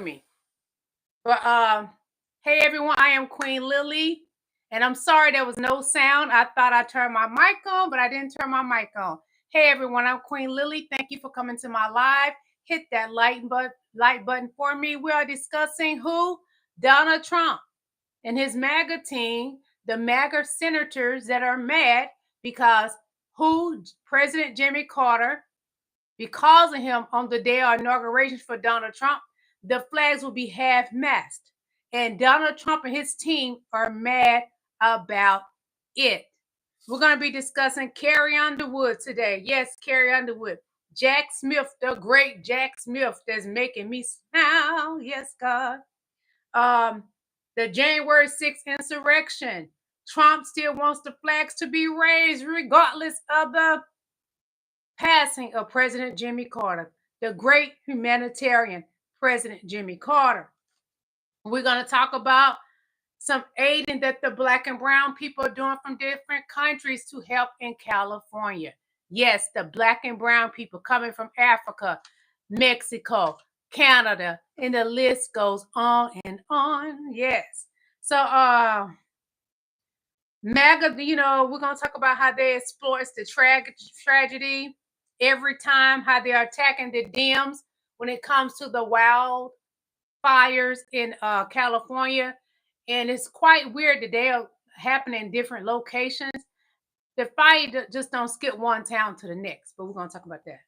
Me. But hey everyone, I am Queen Lillie, and I'm sorry there was no sound. I thought I turned my mic on, but I didn't turn my mic on. Hey everyone, I'm Queen Lillie. Thank you for coming to my live. Hit that like button for me. We are discussing who? Donald Trump and his MAGA team, the MAGA senators that are mad because who? President Jimmy Carter, because of him on the day of inauguration for Donald Trump, the flags will be half-mast. And Donald Trump and his team are mad about it. We're going to be discussing Carrie Underwood today. Yes, Carrie Underwood. Jack Smith, the great Jack Smith that's making me smile. Yes, God. The January 6th insurrection. Trump still wants the flags to be raised regardless of the passing of President Jimmy Carter, the great humanitarian President Jimmy Carter. We're going to talk about some aiding that the Black and brown people are doing from different countries to help in California. Yes, the Black and brown people coming from Africa, Mexico, Canada, and the list goes on and on. Yes. So, MAGA, we're going to talk about how they exploit the tragedy every time, how they're attacking the Dems when it comes to the wildfires in California. And it's quite weird that they are happening in different locations. The fire just don't skip one town to the next, but we're going to talk about that.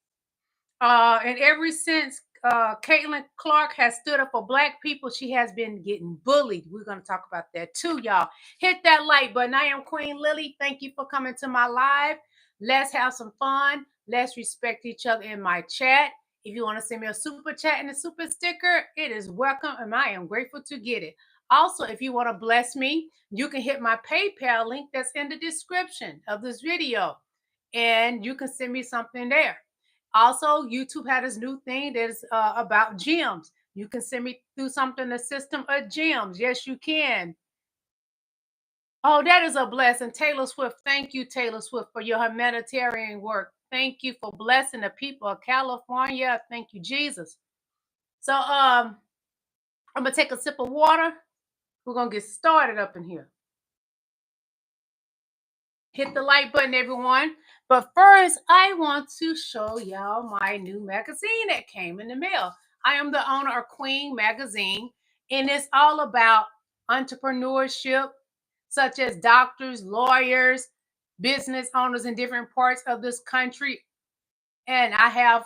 And ever since Caitlin Clark has stood up for Black people, she has been getting bullied. We're going to talk about that too, y'all. Hit that like button. I am Queen Lillie. Thank you for coming to my live. Let's have some fun. Let's respect each other in my chat. If you want to send me a super chat and a super sticker, it is welcome, and I am grateful to get it. Also, if you want to bless me, you can hit my PayPal link that's in the description of this video, and you can send me something there. Also, YouTube had this new thing that's about gems. You can send me through something, the system of gems. Yes, you can. Oh, that is a blessing. Taylor Swift, thank you, Taylor Swift, for your humanitarian work. Thank you for blessing the people of California. Thank you, Jesus. So I'm going to take a sip of water. We're going to get started up in here. Hit the like button, everyone. But first, I want to show y'all my new magazine that came in the mail. I am the owner of Queen Magazine, and it's all about entrepreneurship, such as doctors, lawyers, business owners in different parts of this country. And I have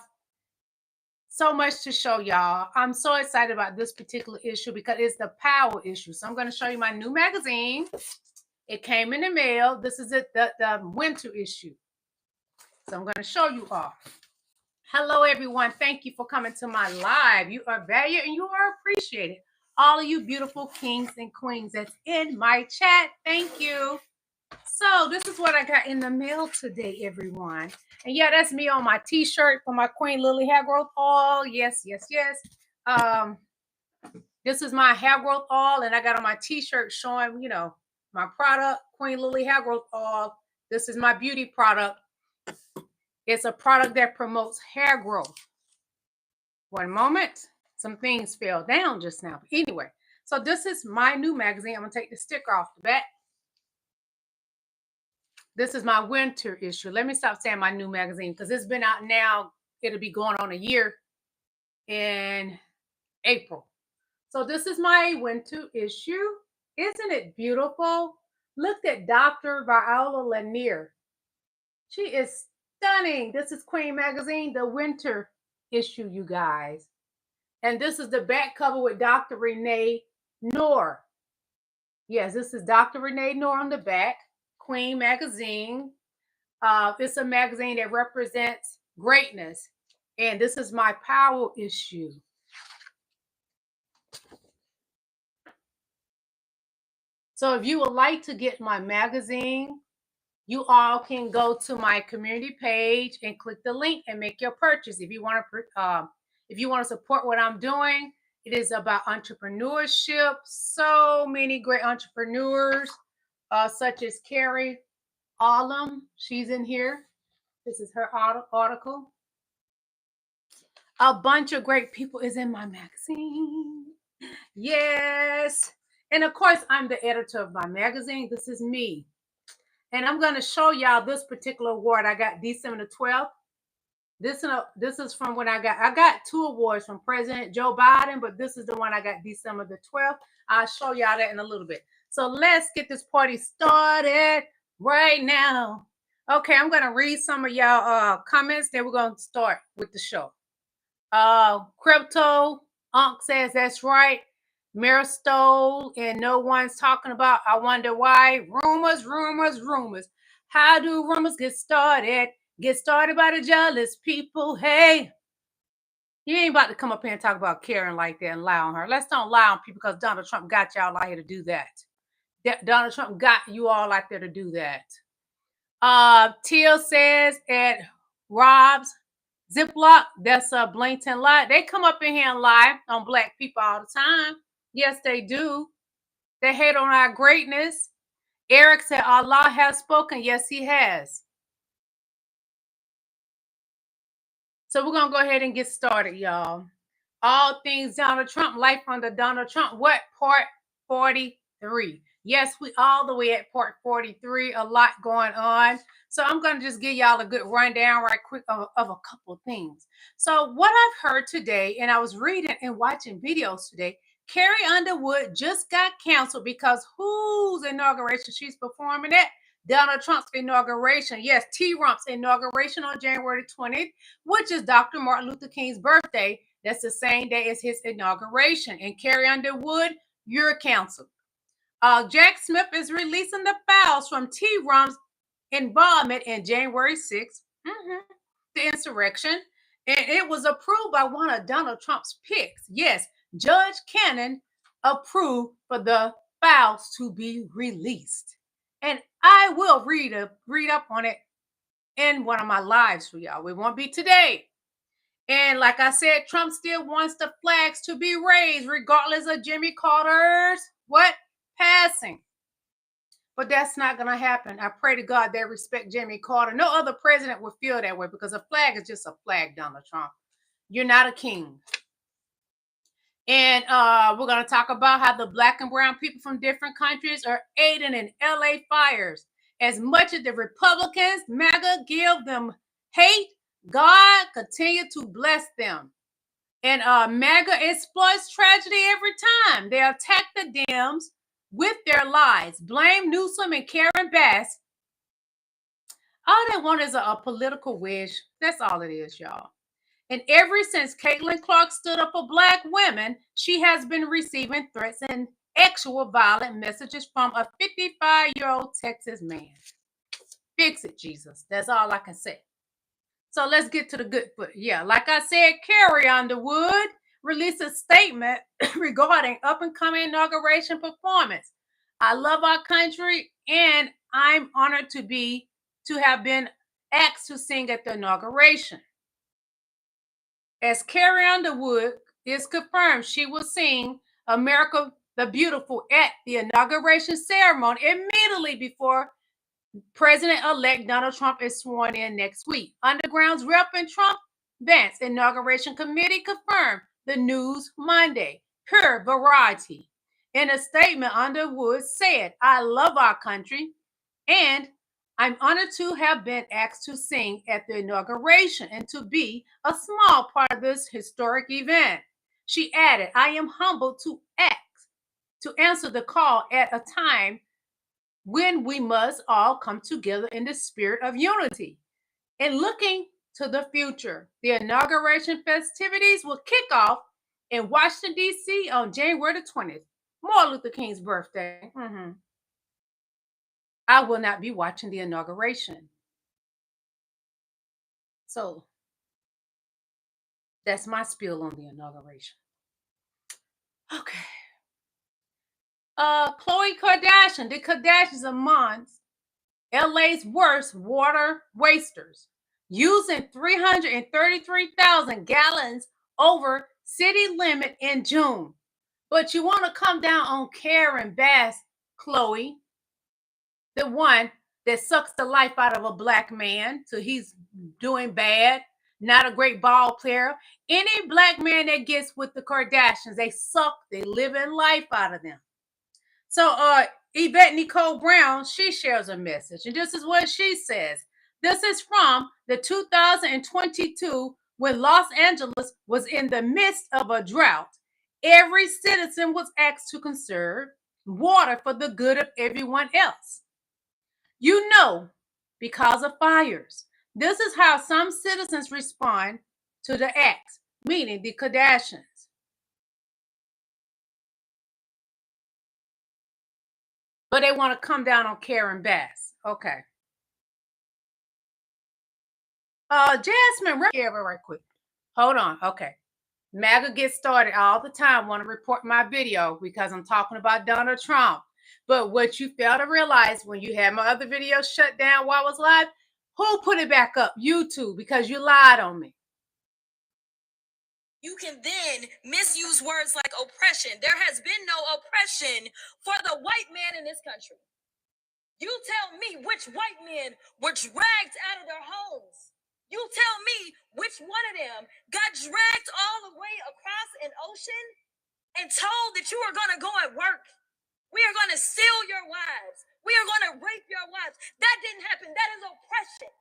so much to show y'all. I'm so excited about this particular issue because it's the power issue. So I'm going to show you my new magazine. It came in the mail. This is the winter issue. So I'm going to show you all. Hello, everyone. Thank you for coming to my live. You are valued and you are appreciated. All of you beautiful kings and queens that's in my chat, thank you. So this is what I got in the mail today, everyone. And yeah, that's me on my t-shirt for my Queen Lillie hair growth oil. Yes, yes, yes. This is my hair growth oil, and I got on my t-shirt showing, my product, Queen Lillie hair growth oil. This is my beauty product. It's a product that promotes hair growth. One moment. Some things fell down just now. But anyway, so this is my new magazine. I'm going to take the sticker off the back. This is my winter issue. Let me stop saying my new magazine because it's been out now. It'll be going on a year in April. So this is my winter issue. Isn't it beautiful? Look at Dr. Viola Lanier. She is stunning. This is Queen Magazine, the winter issue, you guys. And this is the back cover with Dr. Renee Noor. Yes, this is Dr. Renee Noor on the back, Queen Magazine. It's a magazine that represents greatness. And this is my power issue. So if you would like to get my magazine, you all can go to my community page and click the link and make your purchase. If you want to support what I'm doing, it is about entrepreneurship. So many great entrepreneurs, such as Carrie Underwood. She's in here. This is her article. A bunch of great people is in my magazine. Yes. And of course, I'm the editor of my magazine. This is me. And I'm going to show y'all this particular award I got December the 12th. This is from when I got 2 awards from President Joe Biden, but this is the one I got December the 12th. I'll show y'all that in a little bit. So let's get this party started right now. Okay, I'm gonna read some of y'all comments, then we're gonna start with the show. Crypto Unc says that's right. Maristol and no one's talking about. I wonder why. Rumors, rumors, rumors. How do rumors get started? Get started by the jealous people. Hey, you ain't about to come up here and talk about Karen like that and lie on her. Let's don't lie on people because Donald Trump got y'all out here to do that. Donald Trump got you all out there to do that. Teal says at Rob's Ziploc, that's a blatant lie. They come up in here and lie on black people all the time. Yes, they do. They hate on our greatness. Eric said, Allah has spoken. Yes, he has. So we're going to go ahead and get started, y'all. All things Donald Trump, life under Donald Trump. What? Part 43. Yes, we all the way at part 43. A lot going on. So I'm going to just give y'all a good rundown right quick of a couple of things. So what I've heard today, and I was reading and watching videos today, Carrie Underwood just got canceled because whose inauguration she's performing at? Donald Trump's inauguration. Yes, T-Rump's inauguration on January 20th, which is Dr. Martin Luther King's birthday. That's the same day as his inauguration. And Carrie Underwood, you're canceled. Jack Smith is releasing the files from T-Rump's involvement in January 6th, the insurrection. And it was approved by one of Donald Trump's picks. Yes, Judge Cannon approved for the files to be released. And I will read up on it in one of my lives for y'all. It won't be today. And like I said, Trump still wants the flags to be raised regardless of Jimmy Carter's passing. But that's not going to happen. I pray to God they respect Jimmy Carter. No other president would feel that way because a flag is just a flag, Donald Trump. You're not a king. And we're going to talk about how the black and brown people from different countries are aiding in LA fires. As much as the Republicans, MAGA, give them hate, God continue to bless them. And MAGA exploits tragedy every time. They attack the Dems with their lies. Blame Newsom and Karen Bass. All they want is a political wish. That's all it is, y'all. And ever since Caitlin Clark stood up for black women, she has been receiving threats and actual violent messages from a 55-year-old Texas man. Fix it, Jesus. That's all I can say. So let's get to the good foot. Yeah, like I said, Carrie Underwood released a statement regarding up-and-coming inauguration performance. I love our country, and I'm honored to have been asked to sing at the inauguration. As Carrie Underwood is confirmed, she will sing America the Beautiful at the inauguration ceremony immediately before President-elect Donald Trump is sworn in next week. Underground's rep and Trump Vance inauguration committee confirmed the news Monday. Pure variety. In a statement, Underwood said, I love our country and I'm honored to have been asked to sing at the inauguration and to be a small part of this historic event. She added, I am humbled to answer the call at a time when we must all come together in the spirit of unity. And looking to the future, the inauguration festivities will kick off in Washington, D.C. on January the 20th, Martin Luther King's birthday. I will not be watching the inauguration. So that's my spiel on the inauguration. Okay. Khloe Kardashian, the Kardashians amongst LA's worst water wasters, using 333,000 gallons over city limit in June. But you want to come down on Karen Bass, Khloe, the one that sucks the life out of a black man, so he's doing bad. not a great ball player. Any black man that gets with the Kardashians, they suck, they living life out of them. So Yvette Nicole Brown, she shares a message, and this is what she says. This is from the 2022 when Los Angeles was in the midst of a drought. Every citizen was asked to conserve water for the good of everyone else. You know, because of fires. This is how some citizens respond to the act, meaning the Kardashians. But they want to come down on Karen Bass. Okay. Jasmine, right quick. Hold on. Okay. MAGA gets started all the time, want to report my video because I'm talking about Donald Trump. But what you fail to realize when you had my other video shut down while I was live, who put it back up? YouTube, because you lied on me. You can then misuse words like oppression. There has been no oppression for the white man in this country. You tell me which white men were dragged out of their homes. You tell me which one of them got dragged all the way across an ocean and told that you are going to go and work. We are going to steal your wives. We are going to rape your wives. That didn't happen. That is oppression.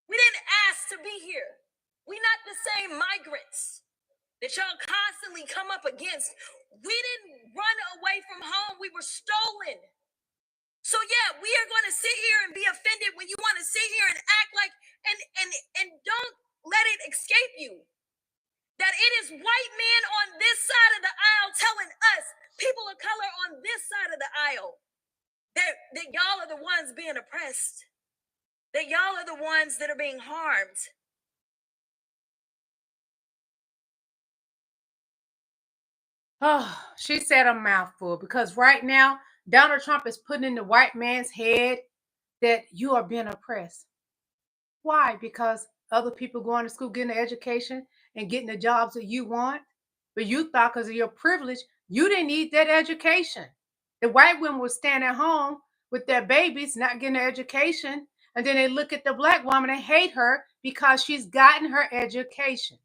We didn't ask to be here. We're not the same migrants that y'all constantly come up against. We didn't run away from home. We were stolen. So yeah, we are going to sit here and be offended when you want to sit here and act like, and don't let it escape you that it is white men on this side of the aisle telling us, people of color on this side of the aisle, that y'all are the ones being oppressed, that y'all are the ones that are being harmed. Oh, she said a mouthful because right now, Donald Trump is putting in the white man's head that you are being oppressed. Why? Because other people going to school, getting an education, and getting the jobs that you want. But you thought because of your privilege, you didn't need that education. The white women were staying at home with their babies, not getting an education. And then they look at the black woman and hate her because she's gotten her education.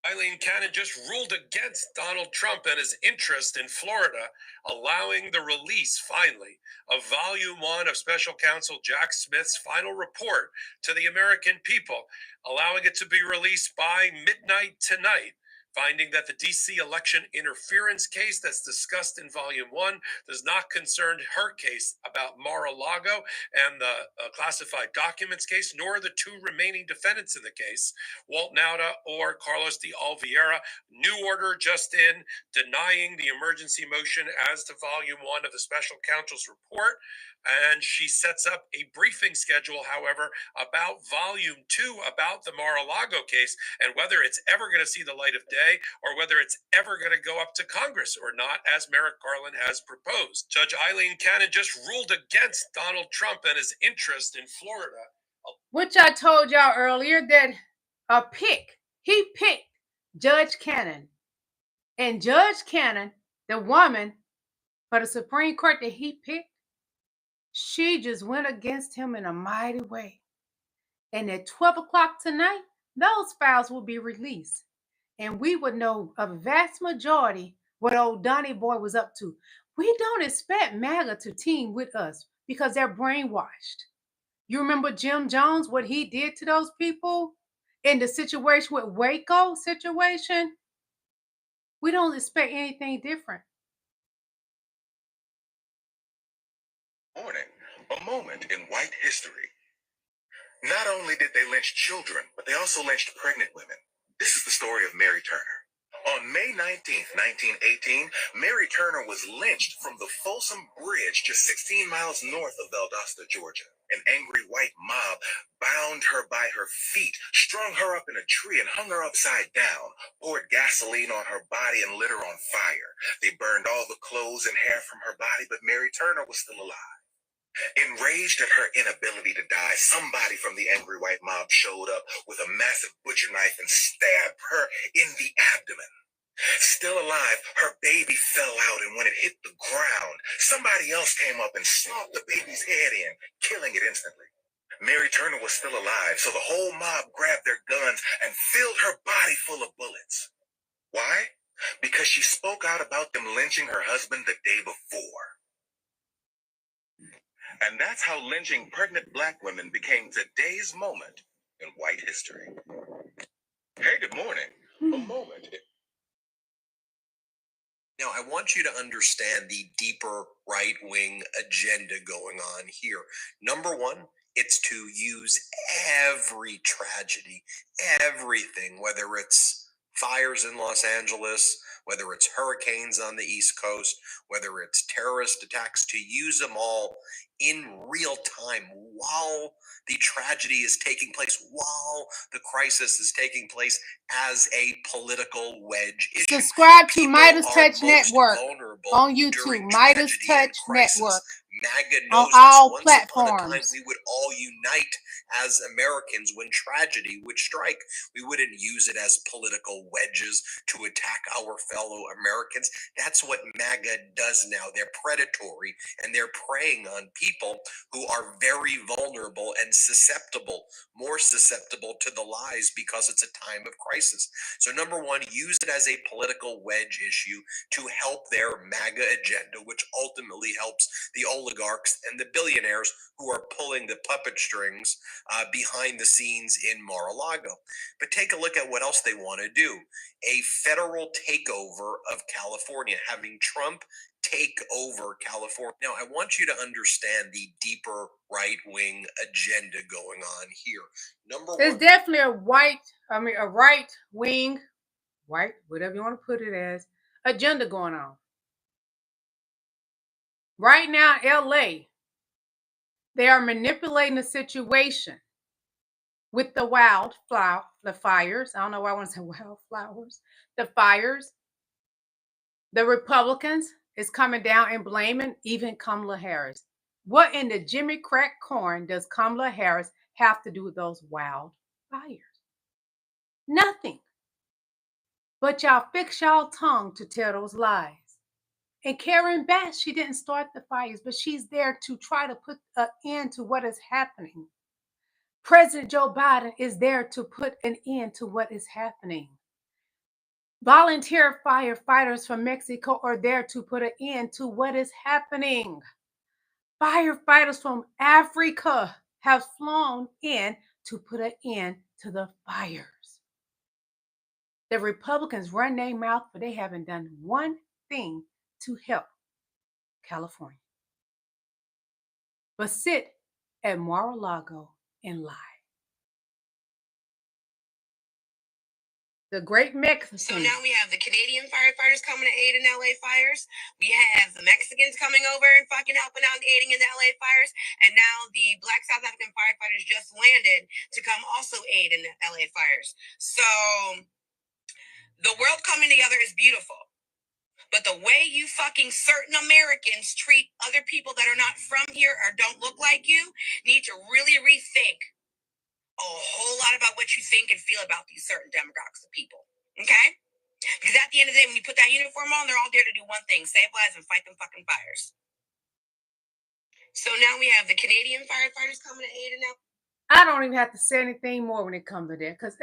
Eileen Cannon just ruled against Donald Trump and his interest in Florida, allowing the release, finally, of Volume 1 of Special Counsel Jack Smith's final report to the American people, allowing it to be released by midnight tonight, finding that the D.C. election interference case that's discussed in Volume 1 does not concern her case about Mar-a-Lago and the classified documents case, nor the two remaining defendants in the case, Walt Nauta or Carlos de Oliveira. New order just in, denying the emergency motion as to Volume 1 of the Special Counsel's report. And she sets up a briefing schedule, however, about Volume 2, about the Mar-a-Lago case, and whether it's ever going to see the light of day or whether it's ever going to go up to Congress or not, as Merrick Garland has proposed. Judge Eileen Cannon just ruled against Donald Trump and his interest in Florida. Which I told y'all earlier that he picked Judge Cannon. And Judge Cannon, the woman for the Supreme Court that he picked, she just went against him in a mighty way. And at 12 o'clock tonight, those files will be released. And we would know a vast majority what old Donnie Boy was up to. We don't expect MAGA to team with us because they're brainwashed. You remember Jim Jones, what he did to those people in the situation with Waco situation? We don't expect anything different. Morning, a moment in white history. Not only did they lynch children, but they also lynched pregnant women. This is the story of Mary Turner. On May 19th, 1918, Mary Turner was lynched from the Folsom Bridge just 16 miles north of Valdosta, Georgia. An angry white mob bound her by her feet, strung her up in a tree, and hung her upside down, poured gasoline on her body, and lit her on fire. They burned all the clothes and hair from her body, but Mary Turner was still alive. Enraged at her inability to die, somebody from the angry white mob showed up with a massive butcher knife and stabbed her in the abdomen. Still alive, her baby fell out, and when it hit the ground, somebody else came up and stomped the baby's head in, killing it instantly. Mary Turner was still alive, so the whole mob grabbed their guns and filled her body full of bullets. Why? Because she spoke out about them lynching her husband the day before. And that's how lynching pregnant black women became today's moment in white history. Hey, good morning. A moment. Now, I want you to understand the deeper right-wing agenda going on here. Number one, it's to use every tragedy, everything, whether it's fires in Los Angeles, whether it's hurricanes on the East Coast, whether it's terrorist attacks, to use them all in real time while the tragedy is taking place, while the crisis is taking place, as a political wedge issue. Subscribe to People Midas are Touch most Network vulnerable on during YouTube. Midas tragedy and Touch crisis. Network MAGA on knows all this. Once upon a time, platforms. we would all unite as Americans when tragedy would strike. We wouldn't use it as political wedges to attack our fellow Americans. That's what MAGA does now. They're predatory, and they're preying on people who are very vulnerable and susceptible, more susceptible to the lies because it's a time of crisis. So number one, use it as a political wedge issue to help their MAGA agenda, which ultimately helps the oligarchs and the billionaires who are pulling the puppet strings behind the scenes in Mar-a-Lago. But take a look at what else they want to do. A federal takeover of California, having Trump take over California. Now, I want you to understand the deeper right-wing agenda going on here. Number There's one, definitely a right wing, white, whatever you want to put it as, agenda going on. Right now, LA, they are manipulating the situation with the the fires. I don't know why I want to say wildflowers. The fires. The Republicans is coming down and blaming even Kamala Harris. What in the Jimmy crack corn does Kamala Harris have to do with those wildfires? Nothing. But y'all fix y'all tongue to tell those lies. And Karen Bass, she didn't start the fires, but she's there to try to put an end to what is happening. President Joe Biden is there to put an end to what is happening. Volunteer firefighters from Mexico are there to put an end to what is happening. Firefighters from Africa have flown in to put an end to the fires. The Republicans run their mouth, but they haven't done one thing to help California. But sit at Mar-a-Lago and lie. The Great Mexican. So now we have the Canadian firefighters coming to aid in LA fires. We have the Mexicans coming over and fucking helping out and aiding in the LA fires. And now the Black South African firefighters just landed to come also aid in the LA fires. So the world coming together is beautiful. But the way you fucking certain Americans treat other people that are not from here or don't look like you need to really rethink a whole lot about what you think and feel about these certain demographics of people. Okay? Because at the end of the day, when you put that uniform on, they're all there to do one thing: save lives and fight them fucking fires. So now we have the Canadian firefighters coming to aid in that. I don't even have to say anything more when it comes to that, because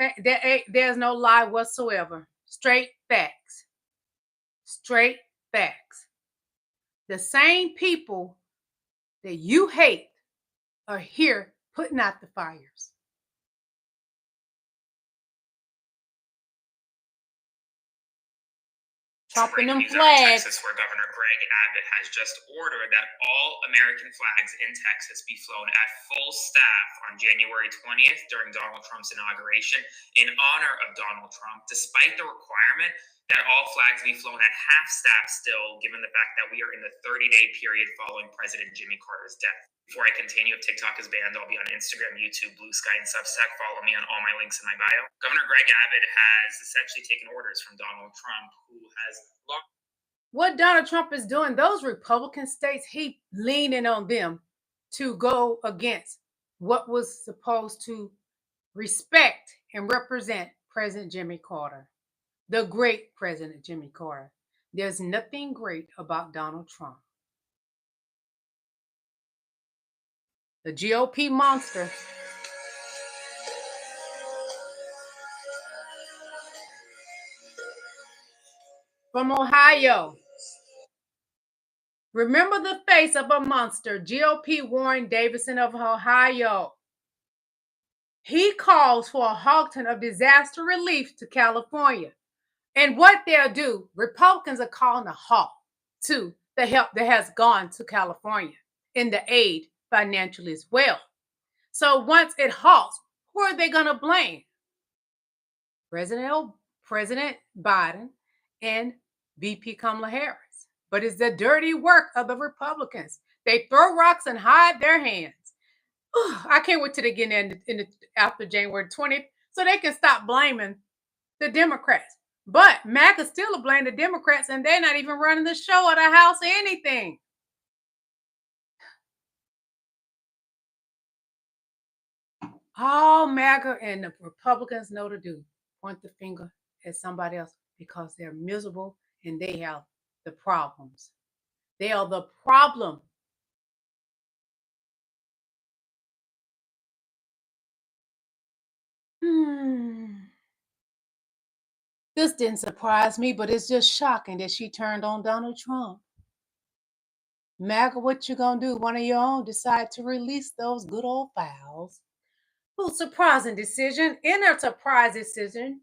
there's no lie whatsoever. Straight facts. Straight facts. The same people that you hate are here putting out the fires. Chopping them flags. Texas, where Governor Greg Abbott has just ordered that all American flags in Texas be flown at full staff on January 20th during Donald Trump's inauguration in honor of Donald Trump, despite the requirement that all flags be flown at half staff still, given the fact that we are in the 30-day period following President Jimmy Carter's death. Before I continue, if TikTok is banned, I'll be on Instagram, YouTube, Blue Sky, and Substack. Follow me on all my links in my bio. Governor Greg Abbott has essentially taken orders from Donald Trump, who has what Donald Trump is doing, those Republican states, he leaning on them to go against what was supposed to respect and represent President Jimmy Carter. the great President Jimmy Carter. There's nothing great about Donald Trump. The GOP monster. From Ohio. Remember the face of a monster, GOP Warren Davidson of Ohio. He calls for a halting of disaster relief to California. And what they'll do, Republicans are calling a halt to the help that has gone to California in the aid financially as well. So once it halts, who are they going to blame? President Biden and VP Kamala Harris. But it's the dirty work of the Republicans. They throw rocks and hide their hands. I can't wait till they get in after January 20th so they can stop blaming the Democrats. But MAGA still blame the Democrats, and they're not even running the show or the House or anything. All MAGA and the Republicans know to do, point the finger at somebody else because they're miserable and they have the problems. They are the problem. This didn't surprise me, but it's just shocking that she turned on Donald Trump. MAGA, what you gonna do? One of your own decide to release those good old files. Well, surprising decision. In a surprise decision,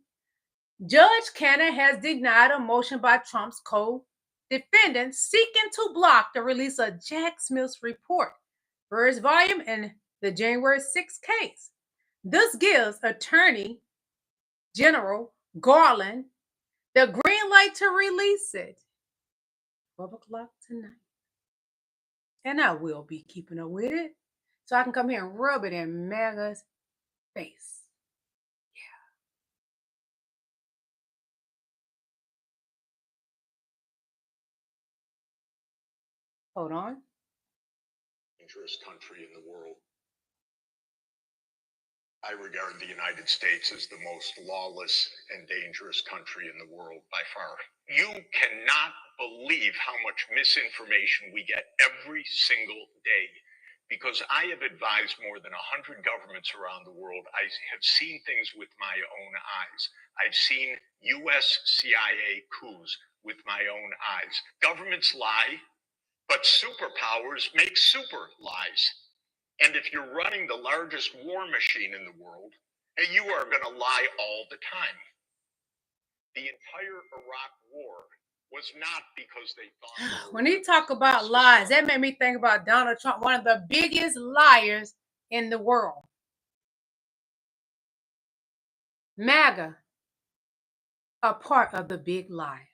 Judge Cannon has denied a motion by Trump's co-defendants seeking to block the release of Jack Smith's report, first volume in the January 6th case. This gives Attorney General Garland the green light to release it. 12 o'clock tonight. And I will be keeping up with it so I can come here and rub it in MAGA's face. Yeah. Hold on. Dangerous country in the world. I regard the United States as the most lawless and dangerous country in the world by far. You cannot believe how much misinformation we get every single day. Because I have advised more than 100 governments around the world, I have seen things with my own eyes. I've seen US CIA coups with my own eyes. Governments lie, but superpowers make super lies. And if you're running the largest war machine in the world, you are going to lie all the time. The entire Iraq war was not because they thought... When he talk about lies, that made me think about Donald Trump, one of the biggest liars in the world. MAGA, a part of the big lie.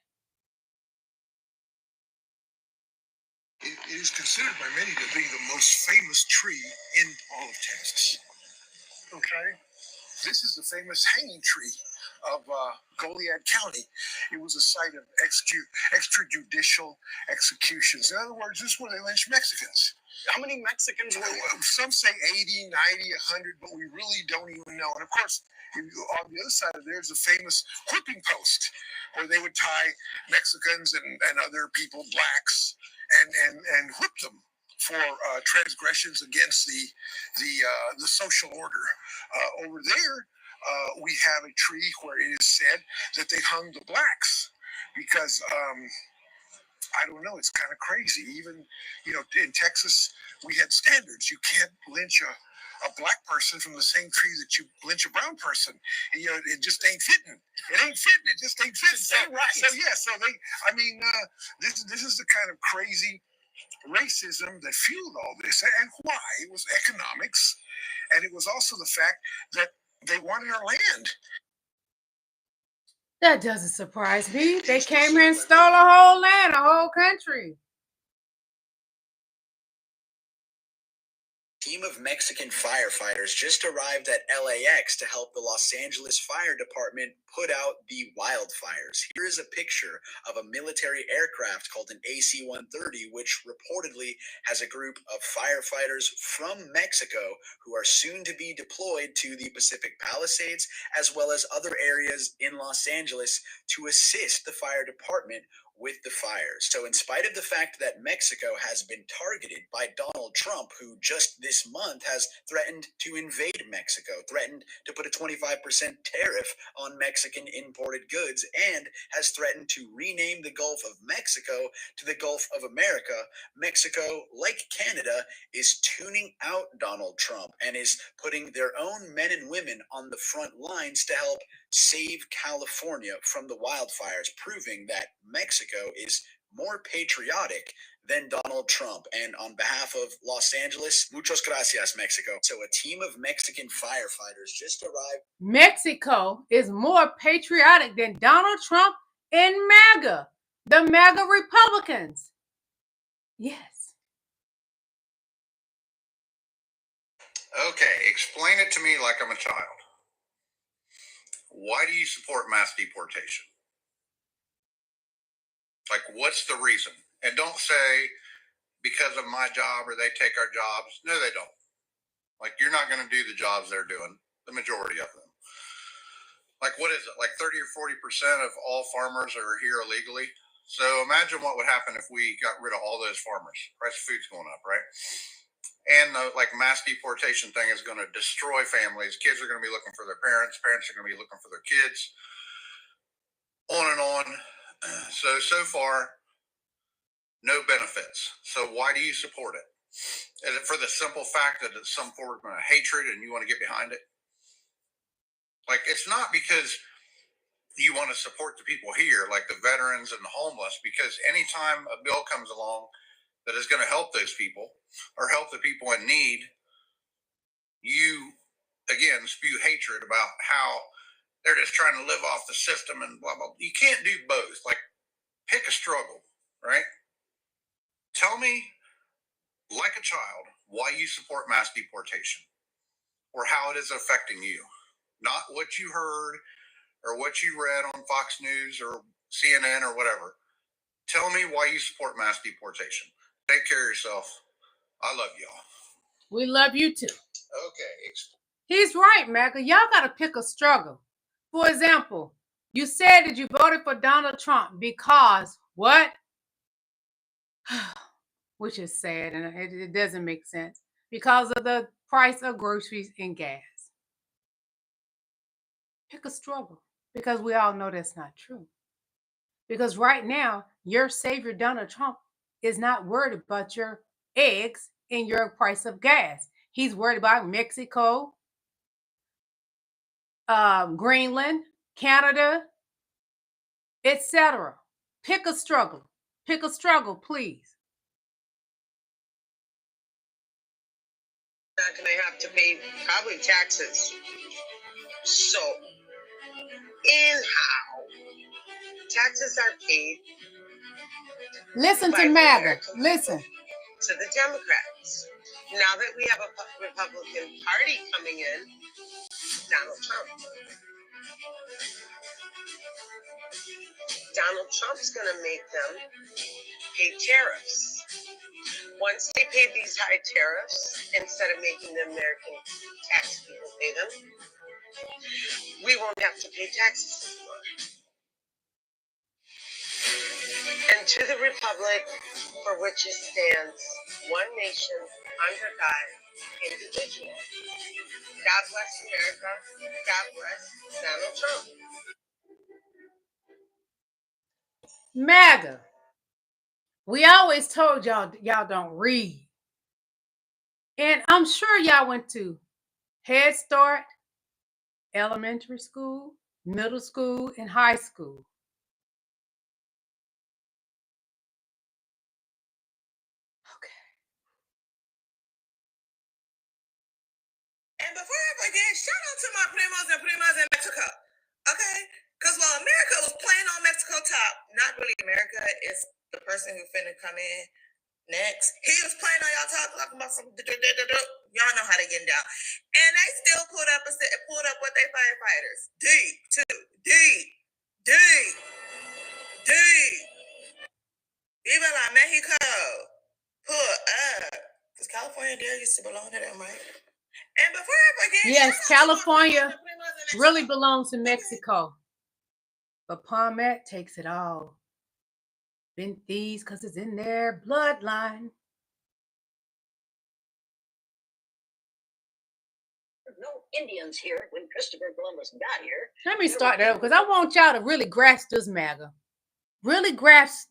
It is considered by many to be the most famous tree in all of Texas. Okay? This is the famous hanging tree of Goliad County. It was a site of extrajudicial executions. In other words, this is where they lynched Mexicans. How many Mexicans were there? Some say 80, 90, 100, but we really don't even know. And of course, on the other side of there is a famous whipping post where they would tie Mexicans and other people, blacks, and whip them for transgressions against the social order. Over there, we have a tree where it is said that they hung the blacks because I don't know, it's kind of crazy. Even, in Texas, we had standards. You can't lynch a black person from the same tree that you lynch a brown person. It just ain't fitting. It ain't fitting. It just ain't fitting. This is the kind of crazy racism that fueled all this. And why? It was economics. And it was also the fact that they wanted our land. That doesn't surprise me. They came here and stole a whole land, a whole country. Team of Mexican firefighters just arrived at LAX to help the Los Angeles Fire Department put out the wildfires. Here is a picture of a military aircraft called an AC-130, which reportedly has a group of firefighters from Mexico who are soon to be deployed to the Pacific Palisades, as well as other areas in Los Angeles to assist the fire department with the fires. So in spite of the fact that Mexico has been targeted by Donald Trump, who just this month has threatened to invade Mexico, threatened to put a 25% tariff on Mexican imported goods, and has threatened to rename the Gulf of Mexico to the Gulf of America, Mexico, like Canada, is tuning out Donald Trump and is putting their own men and women on the front lines to help save California from the wildfires, proving that Mexico is more patriotic than Donald Trump. And on behalf of Los Angeles, muchas gracias, Mexico. So a team of Mexican firefighters just arrived. Mexico is more patriotic than Donald Trump and MAGA, the MAGA Republicans. Yes. Okay, explain it to me like I'm a child. Why do you support mass deportation? Like, what's the reason? And don't say because of my job or they take our jobs. No, they don't. Like, you're not going to do the jobs they're doing, the majority of them. Like, what is it? Like 30 or 40% of all farmers are here illegally. So imagine what would happen if we got rid of all those farmers. Price of food's going up, right? And the like mass deportation thing is going to destroy families. Kids are going to be looking for their parents. Parents are going to be looking for their kids. On and on. So far, no benefits. So why do you support it? Is it for the simple fact that it's some form of hatred and you want to get behind it? Like, it's not because you want to support the people here, like the veterans and the homeless, because anytime a bill comes along that is going to help those people or help the people in need, you, again, spew hatred about how they're just trying to live off the system and blah, blah. You can't do both. Like, pick a struggle, right? Tell me, like a child, why you support mass deportation or how it is affecting you. Not what you heard or what you read on Fox News or CNN or whatever. Tell me why you support mass deportation. Take care of yourself. I love y'all. We love you too. Okay. He's right, MAGA. Y'all got to pick a struggle. For example, you said that you voted for Donald Trump because what? Which is sad and it doesn't make sense. Because of the price of groceries and gas. Pick a struggle, because we all know that's not true. Because right now, your savior, Donald Trump, is not worried about your eggs and your price of gas. He's worried about Mexico, Greenland, Canada, etc. Pick a struggle. Pick a struggle, please. Not going to have to pay probably taxes. So, how taxes are paid. Listen to MAGA. Listen. To the Democrats. Now that we have a Republican Party coming in, Donald Trump's going to make them pay tariffs. Once they pay these high tariffs, instead of making the American tax people pay them, we won't have to pay taxes anymore. And to the republic for which it stands, one nation, under God, indivisible. God bless America. God bless Donald Trump. MAGA. We always told y'all don't read. And I'm sure y'all went to Head Start, elementary school, middle school, and high school. Okay. And before I forget, shout out to my primos and primas in Mexico. Okay? Because while America was playing on Mexico top, not really America, it's the person who finna come in Next. He was playing on y'all talking about some y'all know how they get down. And they still pulled up with their firefighters. Deep, too. Deep. Viva la Mexico. Pull up. Because California dare used to belong to them, right? And before I forget, Yes, California really belongs to Mexico. But Palmet takes it all. Been thieves because it's in their bloodline. No Indians here when Christopher Columbus got here. Let me start that because I want y'all to really grasp this, MAGA. Really grasp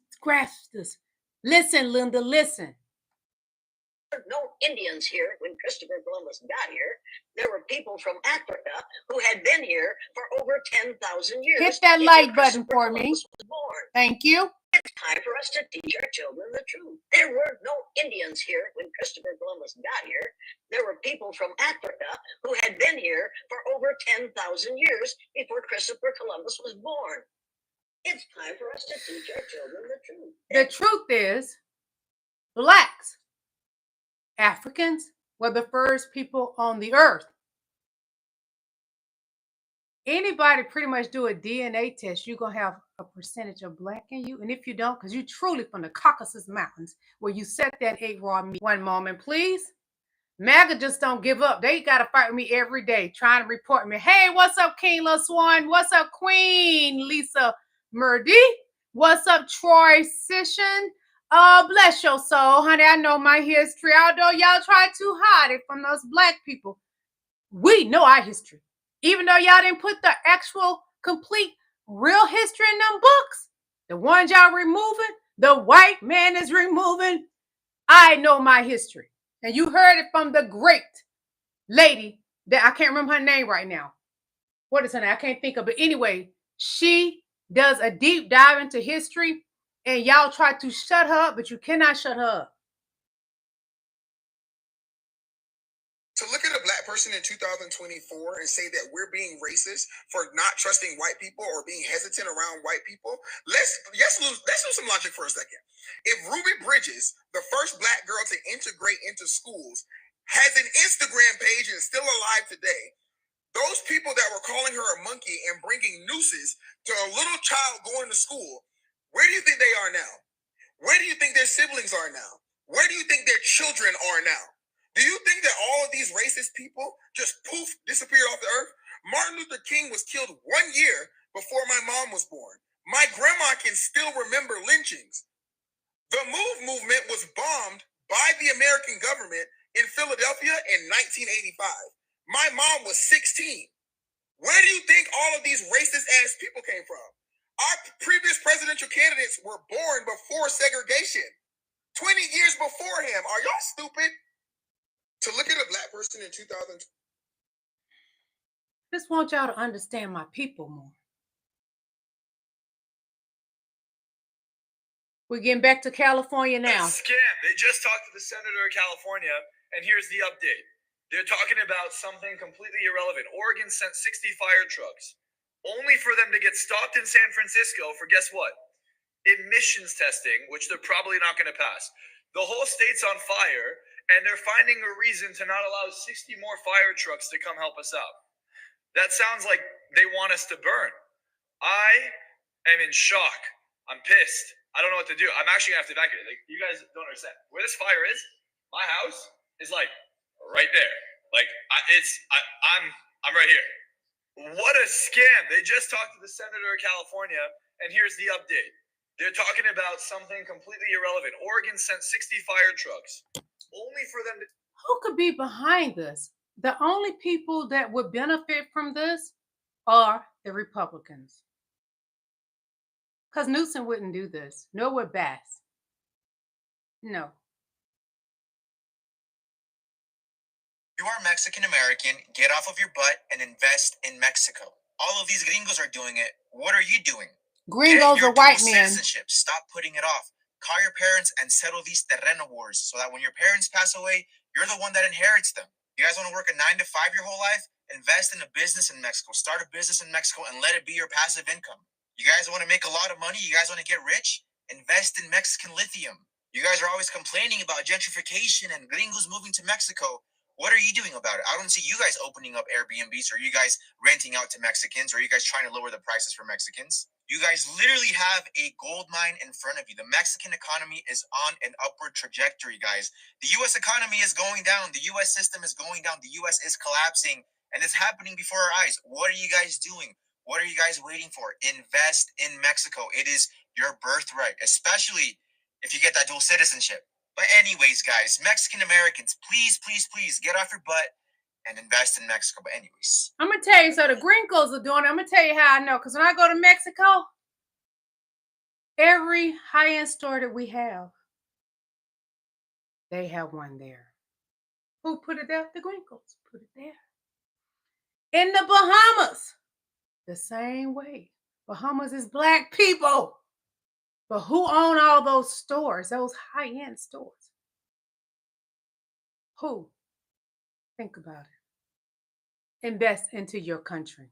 this. Listen, Linda, listen. No Indians here when Christopher Columbus got here. There were people from Africa who had been here for over 10,000 years. Hit that like button for me. Thank you. It's time for us to teach our children the truth. There were no Indians here when Christopher Columbus got here. There were people from Africa who had been here for over 10,000 years before Christopher Columbus was born. It's time for us to teach our children the truth. The truth is, blacks, Africans were the first people on the earth. Anybody pretty much do a DNA test, you're going to have a percentage of black in you. And if you don't, because you're truly from the Caucasus Mountains, where you set that 8 raw meat. One moment, please. MAGA just don't give up. They got to fight with me every day, trying to report me. Hey, what's up, King La Swan? What's up, Queen Lisa Murdy? What's up, Troy Sission? Bless your soul, honey. I know my history. Although y'all try to hide it from those black people, we know our history. Even though y'all didn't put the actual, complete, real history in them books, the ones y'all removing, the white man is removing, I know my history. And you heard it from the great lady that I can't remember her name right now. What is her name? I can't think of it. Anyway, she does a deep dive into history, and y'all try to shut her up, but you cannot shut her up. To look at a black person in 2024 and say that we're being racist for not trusting white people or being hesitant around white people, let's do some logic for a second. If Ruby Bridges, the first black girl to integrate into schools, has an Instagram page and is still alive today, those people that were calling her a monkey and bringing nooses to a little child going to school, where do you think they are now? Where do you think their siblings are now? Where do you think their children are now? Do you think that all of these racist people just poof, disappeared off the earth? Martin Luther King was killed 1 year before my mom was born. My grandma can still remember lynchings. The MOVE movement was bombed by the American government in Philadelphia in 1985. My mom was 16. Where do you think all of these racist ass people came from? Our previous presidential candidates were born before segregation. 20 years before him. Are y'all stupid? To look at a black person in 2000. Just want y'all to understand my people more. We're getting back to California now. Scam. They just talked to the senator of California, and here's the update. They're talking about something completely irrelevant. Oregon sent 60 fire trucks, only for them to get stopped in San Francisco for, guess what? Emissions testing, which they're probably not going to pass. The whole state's on fire, and they're finding a reason to not allow 60 more fire trucks to come help us out. That sounds like they want us to burn. I am in shock. I'm pissed. I don't know what to do. I'm actually going to have to evacuate. Like, you guys don't understand. Where this fire is, my house is like right there. Like, I'm right here. What a scam. They just talked to the senator of California, and here's the update. They're talking about something completely irrelevant. Oregon sent 60 fire trucks, only for them to... Who could be behind this? The only people that would benefit from this are the Republicans. Because Newsom wouldn't do this. Nor would Bass. No. You are Mexican American, get off of your butt and invest in Mexico. All of these gringos are doing it. What are you doing? Gringos are white men. Citizenship. Stop putting it off. Call your parents and settle these terreno wars so that when your parents pass away, you're the one that inherits them. You guys want to work a 9 to 5 your whole life? Invest in a business in Mexico. Start a business in Mexico and let it be your passive income. You guys want to make a lot of money? You guys want to get rich? Invest in Mexican lithium. You You guys are always complaining about gentrification and gringos moving to Mexico. What are you doing about it? I don't see you guys opening up Airbnbs, or you guys renting out to Mexicans, or you guys trying to lower the prices for Mexicans. You guys literally have a gold mine in front of you. The Mexican economy is on an upward trajectory, guys. The U.S. economy is going down. The U.S. system is going down. The U.S. is collapsing, and it's happening before our eyes. What are you guys doing? What are you guys waiting for? Invest in Mexico. It is your birthright, especially if you get that dual citizenship. But anyways, guys, Mexican Americans, please, please, please get off your butt and invest in Mexico. But anyways, I'm going to tell you, so the gringos are doing it. I'm going to tell you how I know. Because when I go to Mexico, every high-end store that we have, they have one there. Who put it there? The gringos put it there. In the Bahamas, the same way. Bahamas is black people. But who own all those stores, those high-end stores? Who? Think about it. Invest into your country.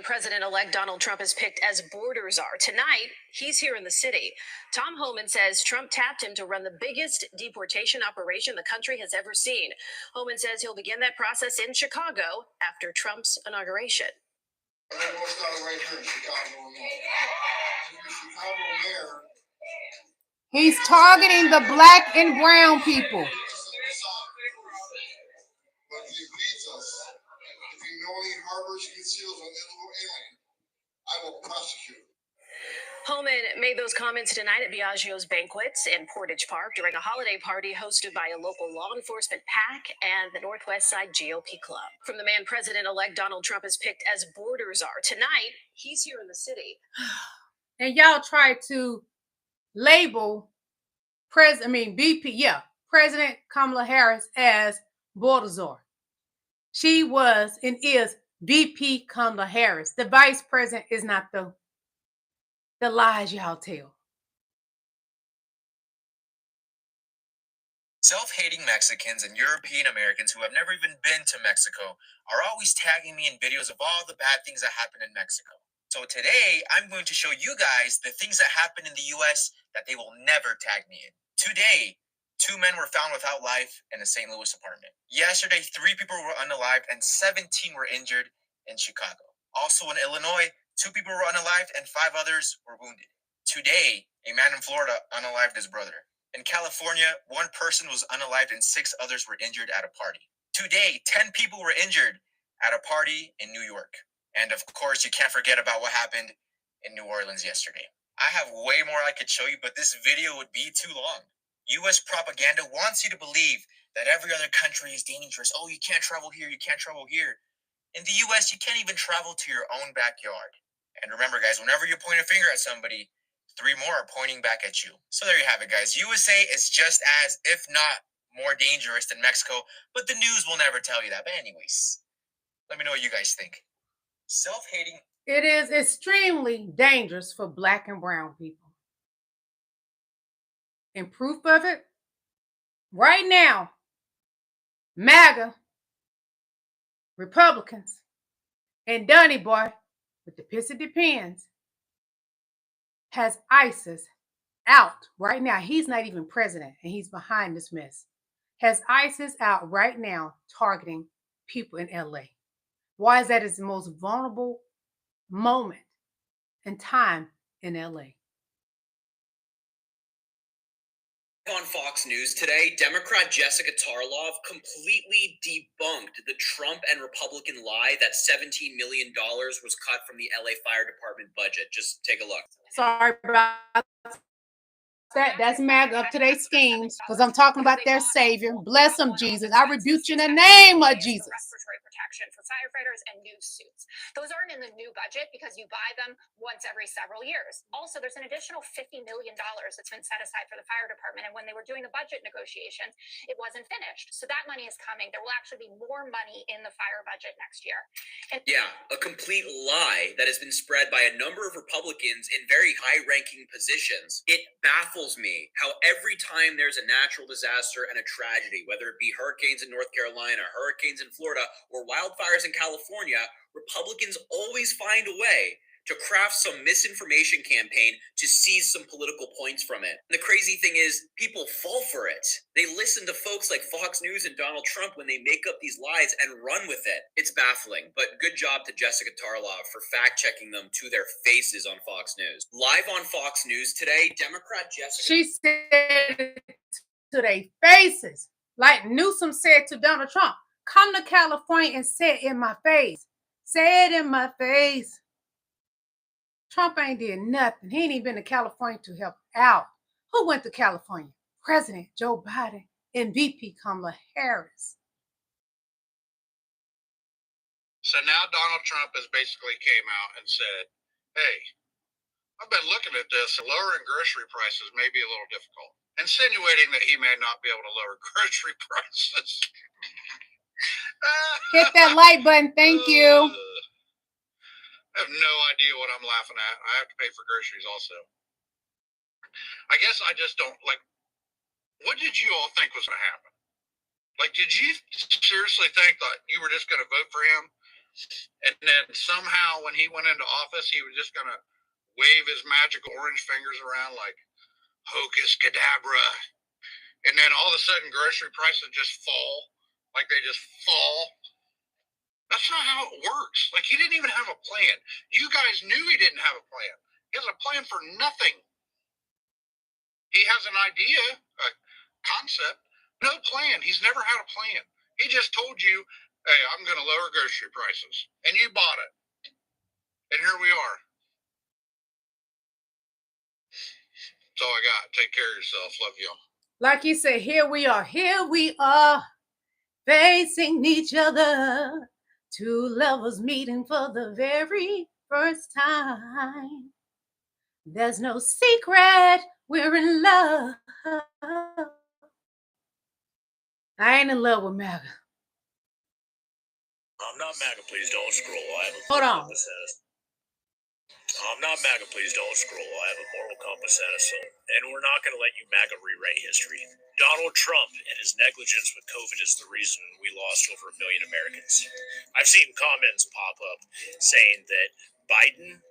President-elect Donald Trump is picked as borders are. Tonight, he's here in the city. Tom Homan says Trump tapped him to run the biggest deportation operation the country has ever seen. Homan says he'll begin that process in Chicago after Trump's inauguration. He's targeting the black and brown people. But he leads us. If he knowingly harbors and conceals an illegal alien, I will prosecute. Homan made those comments tonight at Biagio's Banquets in Portage Park during a holiday party hosted by a local law enforcement PAC and the Northwest Side GOP Club. From the man President-elect Donald Trump is picked as borders are. Tonight, he's here in the city. And y'all try to label President Kamala Harris as Bordazor. She was and is VP Kamala Harris. The vice president is not the lies y'all tell. self-hating Mexicans and European Americans who have never even been to Mexico are always tagging me in videos of all the bad things that happen in Mexico. So today, I'm going to show you guys the things that happen in the US that they will never tag me in. Today, 2 men were found without life in a St. Louis apartment. Yesterday, 3 people were unalived and 17 were injured in Chicago. Also in Illinois, 2 people were unalived and 5 others were wounded. Today, a man in Florida unalived his brother. In California, 1 person was unalived and 6 others were injured at a party. Today, 10 people were injured at a party in New York. And of course, you can't forget about what happened in New Orleans yesterday. I have way more I could show you, but this video would be too long. US propaganda wants you to believe that every other country is dangerous. Oh, you can't travel here, you can't travel here. In the US, you can't even travel to your own backyard. And remember, guys, whenever you point a finger at somebody, 3 more are pointing back at you. So there you have it, guys. USA is just as, if not more dangerous than Mexico, but the news will never tell you that. But anyways, let me know what you guys think. Self-hating. It is extremely dangerous for black and brown people. And proof of it, right now, MAGA, Republicans, and Donny Boy, with the piss it depends, has ISIS out right now. He's not even president, and he's behind this mess. Has ISIS out right now targeting people in LA. Why is that? It's the most vulnerable moment and time in LA. On Fox News today, Democrat Jessica Tarlov completely debunked the Trump and Republican lie that $17 million was cut from the LA Fire Department budget. Just take a look. Sorry about that. That's MAGA up to their schemes, because I'm talking about their savior. Bless them, Jesus. I rebuke you in the name of Jesus. Respiratory protection for firefighters and new suits. Those aren't in the new budget because you buy them once every several years. Also, there's an additional $50 million that's been set aside for the fire department. And when they were doing the budget negotiations, it wasn't finished. So that money is coming. There will actually be more money in the fire budget next year. And yeah, a complete lie that has been spread by a number of Republicans in very high-ranking positions. It baffles me how every time there's a natural disaster and a tragedy, whether it be hurricanes in North Carolina, hurricanes in Florida, or wildfires in California, Republicans always find a way to craft some misinformation campaign to seize some political points from it. And the crazy thing is, people fall for it. They listen to folks like Fox News and Donald Trump when they make up these lies and run with it. It's baffling, but good job to Jessica Tarlov for fact-checking them to their faces on Fox News. Live on Fox News today, Democrat Jessica... She said to their faces, like Newsom said to Donald Trump, come to California and say it in my face. Say it in my face. Trump ain't did nothing. He ain't even been to California to help out. Who went to California? President Joe Biden and VP Kamala Harris. So now Donald Trump has basically came out and said, hey, I've been looking at this. Lowering grocery prices may be a little difficult. Insinuating that he may not be able to lower grocery prices. Hit that like button. Thank you. I have no idea what I'm laughing at. I have to pay for groceries also. I guess I just don't, like, what did you all think was going to happen? Like, did you seriously think that you were just going to vote for him? And then somehow when he went into office, he was just going to wave his magic orange fingers around like hocus cadabra. And then all of a sudden grocery prices just fall. Like they just fall. That's not how it works. Like he didn't even have a plan. You guys knew he didn't have a plan. He has a plan for nothing. He has an idea, a concept, no plan. He's never had a plan. He just told you, hey, I'm going to lower grocery prices. And you bought it. And here we are. That's all I got. Take care of yourself. Love y'all. Like he said, here we are. Here we are facing each other. Two lovers meeting for the very first time. There's no secret. We're in love. I ain't in love with MAGA. I'm not MAGA, please don't scroll. I have a Hold on. compass at us. I'm not MAGA, please don't scroll. I have a moral compass at us, and we're not going to let you MAGA rewrite history. Donald Trump and his negligence with COVID is the reason we lost over 1 million Americans. I've seen comments pop up saying that Biden,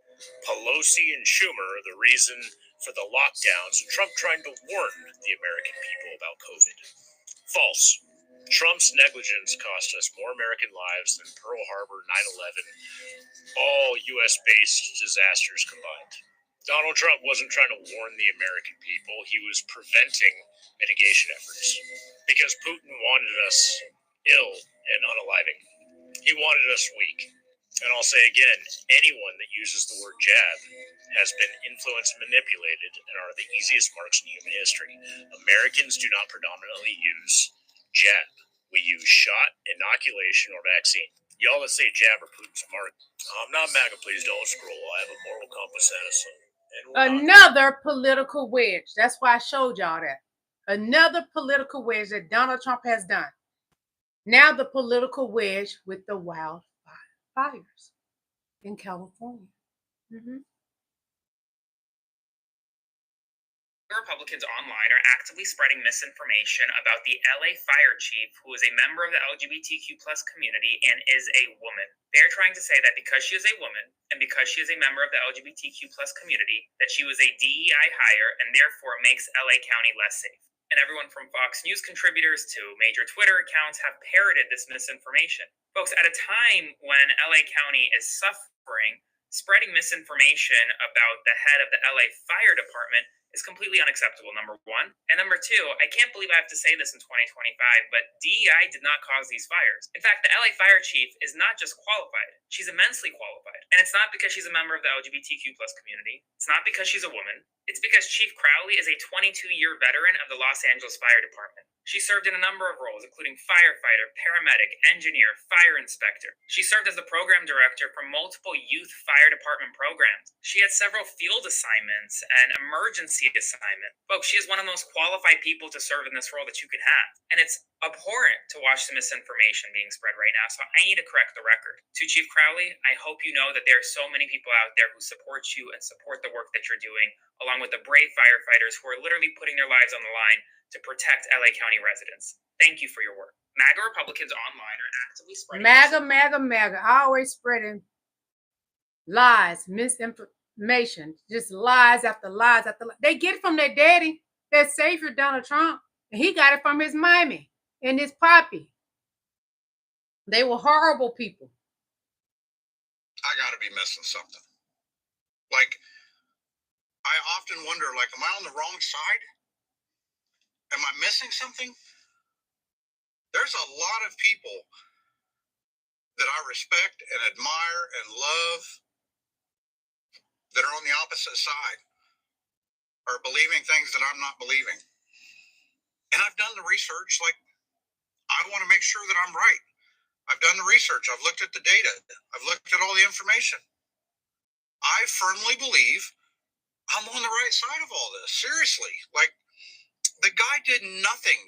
Pelosi, and Schumer are the reason for the lockdowns, and Trump trying to warn the American people about COVID. False. Trump's negligence cost us more American lives than Pearl Harbor, 9/11, all U.S.-based disasters combined. Donald Trump wasn't trying to warn the American people. He was preventing mitigation efforts because Putin wanted us ill and unaliving. He wanted us weak. And I'll say again, anyone that uses the word jab has been influenced and manipulated and are the easiest marks in human history. Americans do not predominantly use jab. We use shot, inoculation, or vaccine. Y'all that say jab are Putin's mark. I'm not MAGA, please don't scroll. I have a moral compass at us. Another political wedge. That's why I showed y'all that. Another political wedge that Donald Trump has done. Now the political wedge with the wildfires in California. Republicans online are actively spreading misinformation about the LA fire chief, who is a member of the LGBTQ plus community and is a woman. They're trying to say that because she is a woman and because she is a member of the LGBTQ plus community, that she was a DEI hire and therefore makes LA County less safe. And everyone from Fox News contributors to major Twitter accounts have parroted this misinformation. Folks, at a time when LA County is suffering, spreading misinformation about the head of the LA Fire Department is completely unacceptable, number one. And number two, I can't believe I have to say this in 2025, but DEI did not cause these fires. In fact, the LA fire chief is not just qualified, she's immensely qualified. And it's not because she's a member of the LGBTQ plus community. It's not because she's a woman. It's because Chief Crowley is a 22-year veteran of the Los Angeles Fire Department. She served in a number of roles, including firefighter, paramedic, engineer, fire inspector. She served as the program director for multiple youth fire department programs. She had several field assignments and emergency assignments. Folks, she is one of the most qualified people to serve in this role that you can have. And it's abhorrent to watch the misinformation being spread right now, so I need to correct the record. To Chief Crowley, I hope you know that there are so many people out there who support you and support the work that you're doing, along with the brave firefighters who are literally putting their lives on the line to protect LA County residents. Thank you for your work. MAGA Republicans online are actively spreading... MAGA. Always spreading Lies, misinformation, just lies after lies after lies. They get it from their daddy, their savior, Donald Trump. And he got it from his mommy and his poppy. They were horrible people. I got to be missing something. Like, I often wonder, like, am I on the wrong side? Am I missing something? There's a lot of people that I respect and admire and love that are on the opposite side, are believing things that I'm not believing. And I've done the research. Like, I want to make sure that I'm right. I've done the research. I've looked at the data. I've looked at all the information. I firmly believe I'm on the right side of all this. Seriously. Like, the guy did nothing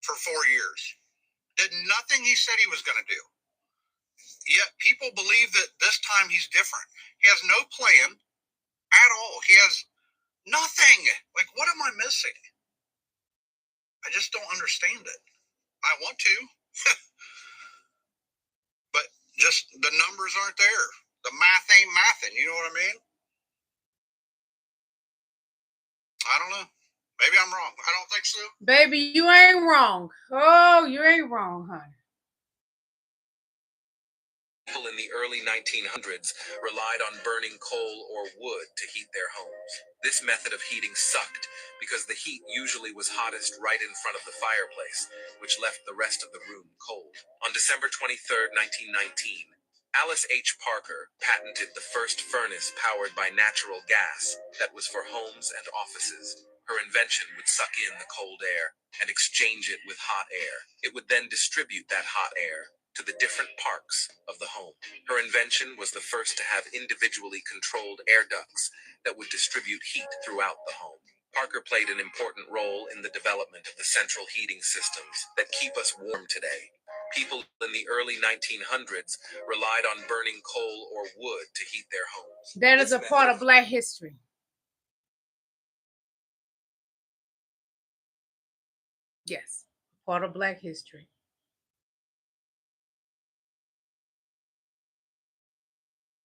for 4 years. Did nothing he said he was going to do. Yet people believe that this time he's different. He has no plan at all. He has nothing. Like, what am I missing? I just don't understand it. I want to. But just the numbers aren't there. The math ain't mathing. You know what I mean? I don't know. Maybe I'm wrong. I don't think so. Baby, you ain't wrong. Oh, you ain't wrong, honey. People in the early 1900s relied on burning coal or wood to heat their homes. This method of heating sucked because the heat usually was hottest right in front of the fireplace, which left the rest of the room cold. On December 23, 1919, Alice H. Parker patented the first furnace powered by natural gas that was for homes and offices. Her invention would suck in the cold air and exchange it with hot air. It would then distribute that hot air to the different parts of the home. Her invention was the first to have individually controlled air ducts that would distribute heat throughout the home. Parker played an important role in the development of the central heating systems that keep us warm today. People in the early 1900s relied on burning coal or wood to heat their homes. That is a part of Black history. Yes, part of Black history.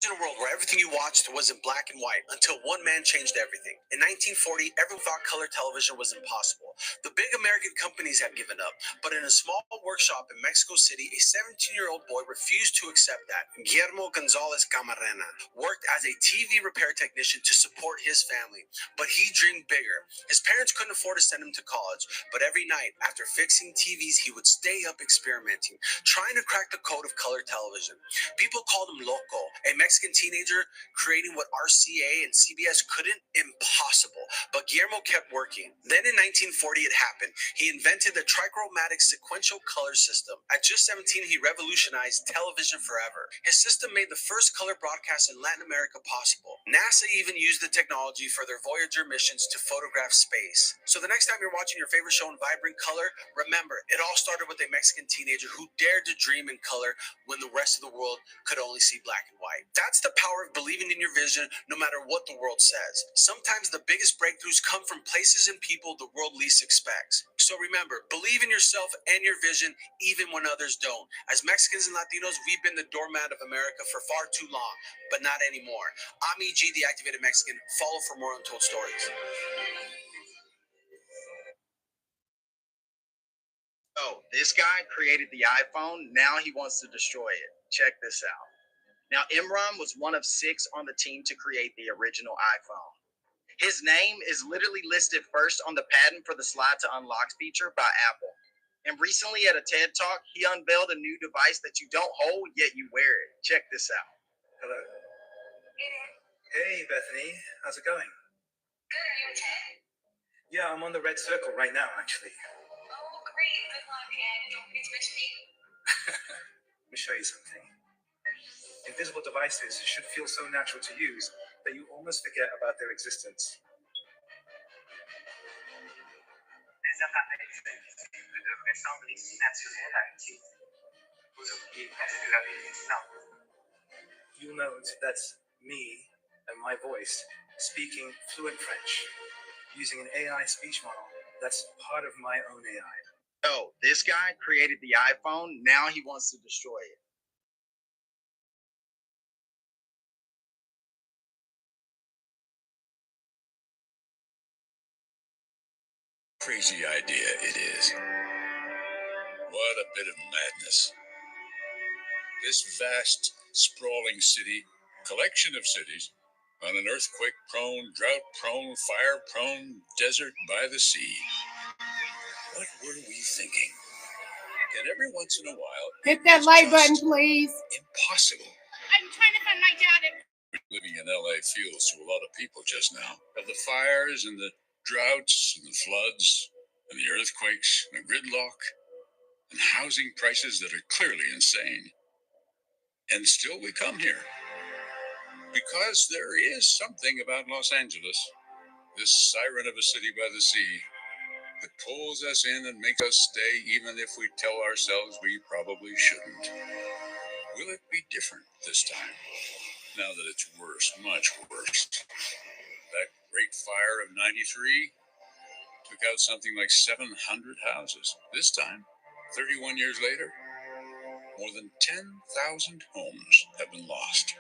In a world where everything you watched was in black and white until one man changed everything. In 1940, everyone thought color television was impossible. The big American companies had given up, but in a small workshop in Mexico City, a 17-year-old boy refused to accept that. Guillermo Gonzalez Camarena worked as a TV repair technician to support his family, but he dreamed bigger. His parents couldn't afford to send him to college, but every night after fixing TVs, he would stay up experimenting, trying to crack the code of color television. People called him Loco, a Mexican teenager creating what RCA and CBS couldn't. Impossible. But Guillermo kept working. Then in 1940 it happened. He invented the trichromatic sequential color system. At just 17, he revolutionized television forever. His system made the first color broadcast in Latin America possible. NASA even used the technology for their Voyager missions to photograph space. So the next time you're watching your favorite show in vibrant color, remember, it all started with a Mexican teenager who dared to dream in color when the rest of the world could only see black and white. That's the power of believing in your vision no matter what the world says. Sometimes the biggest breakthroughs come from places and people the world least expects. So remember, believe in yourself and your vision even when others don't. As Mexicans and Latinos, we've been the doormat of America for far too long, but not anymore. I'm EG, the Activated Mexican. Follow for more untold stories. Oh, this guy created the iPhone. Now he wants to destroy it. Check this out. Now, Imran was one of 6 on the team to create the original iPhone. His name is literally listed first on the patent for the slide to unlock feature by Apple. And recently at a TED Talk, he unveiled a new device that you don't hold, yet you wear it. Check this out. Hello. Hey, Bethany. How's it going? Good. Are you in Ted? Yeah, I'm on the red circle right now, actually. Oh, great. Good luck. And don't forget to mention me. Let me show you something. Invisible devices should feel so natural to use that you almost forget about their existence. Les appareils sensibles devraient sembler si naturels à utiliser. Vous oubliez presque leur existence. You'll note that's me and my voice speaking fluent French using an AI speech model that's part of my own AI. Oh, this guy created the iPhone. Now he wants to destroy it. crazy idea it is. What a bit of madness. This vast, sprawling city, collection of cities, on an earthquake-prone, drought-prone, fire-prone desert by the sea. What were we thinking? And every once in a while, hit that like button, please. Impossible. I'm trying to find my dad. Living in LA feels to a lot of people just now. Of the fires and the droughts and the floods and the earthquakes and the gridlock and housing prices that are clearly insane. And still we come here. Because there is something about Los Angeles, this siren of a city by the sea, that pulls us in and makes us stay even if we tell ourselves we probably shouldn't. Will it be different this time? Now that it's worse, much worse. That Great Fire of '93 took out something like 700 houses. This time, 31 years later, more than 10,000 homes have been lost.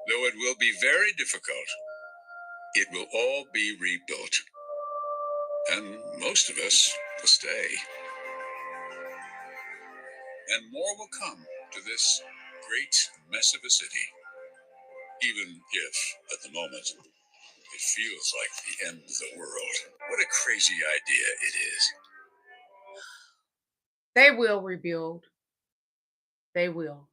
Though it will be very difficult, it will all be rebuilt. And most of us will stay. And more will come to this great mess of a city, even if, at the moment, it feels like the end of the world. What a crazy idea it is. They will rebuild. They will.